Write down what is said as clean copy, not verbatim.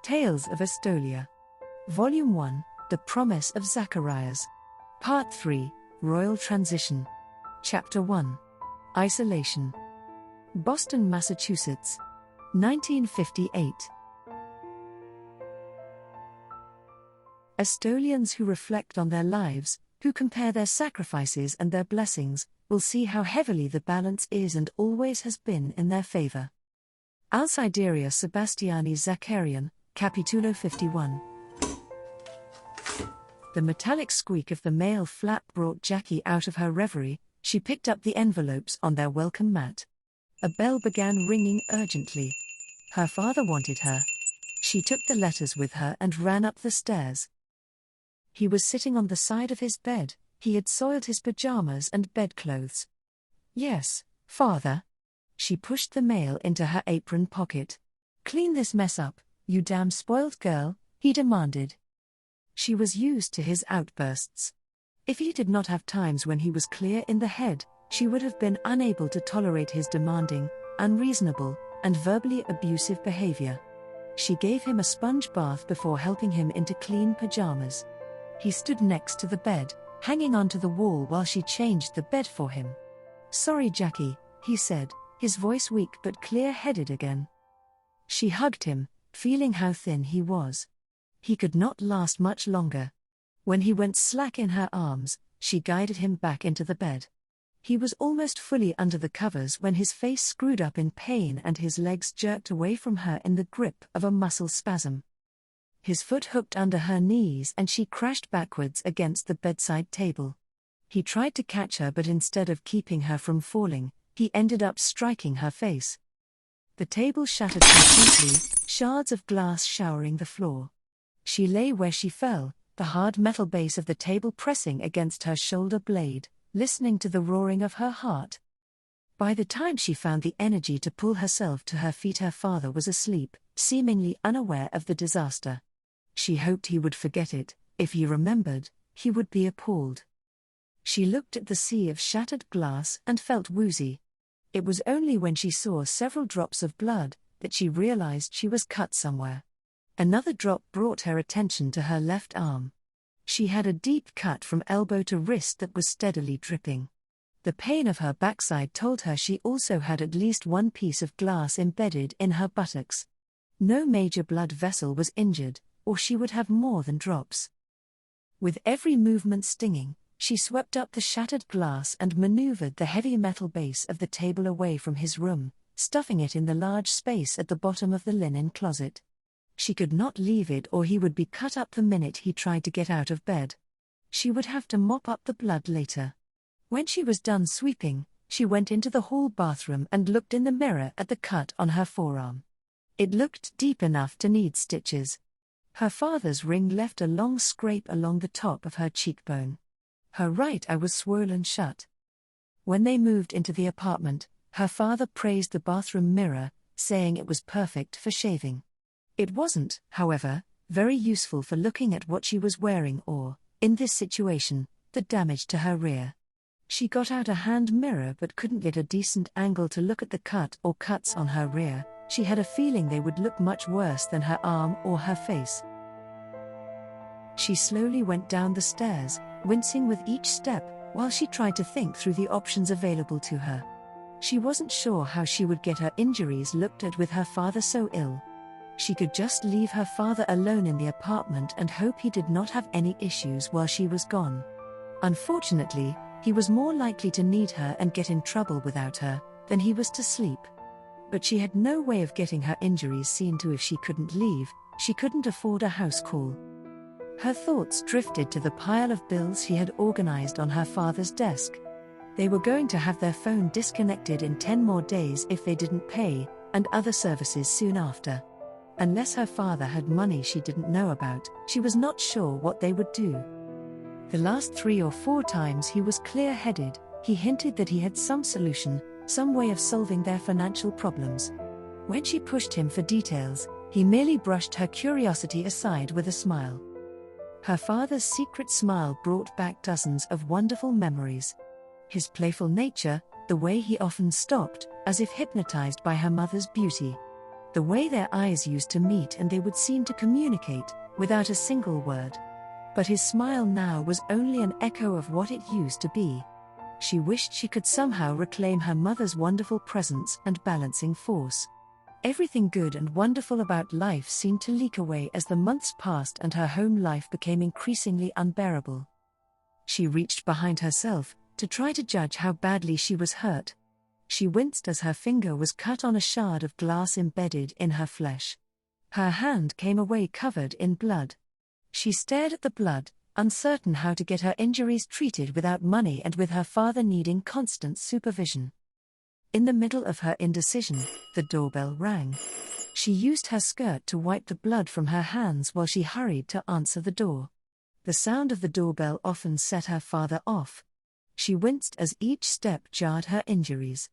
Tales of Estolia. Volume 1, The Promise of Zacharias. Part 3, Royal Transition. Chapter 1. Isolation. Boston, Massachusetts. 1958. Estolians who reflect on their lives, who compare their sacrifices and their blessings, will see how heavily the balance is and always has been in their favor. Alcideria Sebastiani Zacharian, Capitulo 51. The metallic squeak of the mail flap brought Jackie out of her reverie. She picked up the envelopes on their welcome mat. A bell began ringing urgently. Her father wanted her. She took the letters with her and ran up the stairs. He was sitting on the side of his bed. He had soiled his pajamas and bedclothes. "Yes, father." She pushed the mail into her apron pocket. "Clean this mess up, you damn spoiled girl," he demanded. She was used to his outbursts. If he did not have times when he was clear in the head, she would have been unable to tolerate his demanding, unreasonable, and verbally abusive behavior. She gave him a sponge bath before helping him into clean pajamas. He stood next to the bed, hanging onto the wall while she changed the bed for him. "Sorry, Jackie," he said, his voice weak but clear-headed again. She hugged him, feeling how thin he was. He could not last much longer. When he went slack in her arms, she guided him back into the bed. He was almost fully under the covers when his face screwed up in pain and his legs jerked away from her in the grip of a muscle spasm. His foot hooked under her knees and she crashed backwards against the bedside table. He tried to catch her, but instead of keeping her from falling, he ended up striking her face. The table shattered completely, shards of glass showering the floor. She lay where she fell, the hard metal base of the table pressing against her shoulder blade, listening to the roaring of her heart. By the time she found the energy to pull herself to her feet, her father was asleep, seemingly unaware of the disaster. She hoped he would forget it. If he remembered, he would be appalled. She looked at the sea of shattered glass and felt woozy. It was only when she saw several drops of blood that she realized she was cut somewhere. Another drop brought her attention to her left arm. She had a deep cut from elbow to wrist that was steadily dripping. The pain of her backside told her she also had at least one piece of glass embedded in her buttocks. No major blood vessel was injured, or she would have more than drops. With every movement stinging, she swept up the shattered glass and maneuvered the heavy metal base of the table away from his room, stuffing it in the large space at the bottom of the linen closet. She could not leave it or he would be cut up the minute he tried to get out of bed. She would have to mop up the blood later. When she was done sweeping, she went into the hall bathroom and looked in the mirror at the cut on her forearm. It looked deep enough to need stitches. Her father's ring left a long scrape along the top of her cheekbone. Her right eye was swollen shut. When they moved into the apartment, her father praised the bathroom mirror, saying it was perfect for shaving. It wasn't, however, very useful for looking at what she was wearing or, in this situation, the damage to her rear. She got out a hand mirror but couldn't get a decent angle to look at the cut or cuts on her rear. She had a feeling they would look much worse than her arm or her face. She slowly went down the stairs, wincing with each step, while she tried to think through the options available to her. She wasn't sure how she would get her injuries looked at with her father so ill. She could just leave her father alone in the apartment and hope he did not have any issues while she was gone. Unfortunately, he was more likely to need her and get in trouble without her than he was to sleep. But she had no way of getting her injuries seen to if she couldn't leave. She couldn't afford a house call. Her thoughts drifted to the pile of bills she had organized on her father's desk. They were going to have their phone disconnected in 10 more days if they didn't pay, and other services soon after. Unless her father had money she didn't know about, she was not sure what they would do. The last 3 or 4 times he was clear-headed, he hinted that he had some solution, some way of solving their financial problems. When she pushed him for details, he merely brushed her curiosity aside with a smile. Her father's secret smile brought back dozens of wonderful memories. His playful nature, the way he often stopped, as if hypnotized by her mother's beauty. the way their eyes used to meet, and they would seem to communicate, without a single word. But his smile now was only an echo of what it used to be. She wished she could somehow reclaim her mother's wonderful presence and balancing force. Everything good and wonderful about life seemed to leak away as the months passed and her home life became increasingly unbearable. She reached behind herself, to try to judge how badly she was hurt. She winced as her finger was cut on a shard of glass embedded in her flesh. Her hand came away covered in blood. She stared at the blood, uncertain how to get her injuries treated without money and with her father needing constant supervision. In the middle of her indecision, the doorbell rang. She used her skirt to wipe the blood from her hands while she hurried to answer the door. The sound of the doorbell often set her father off. She winced as each step jarred her injuries.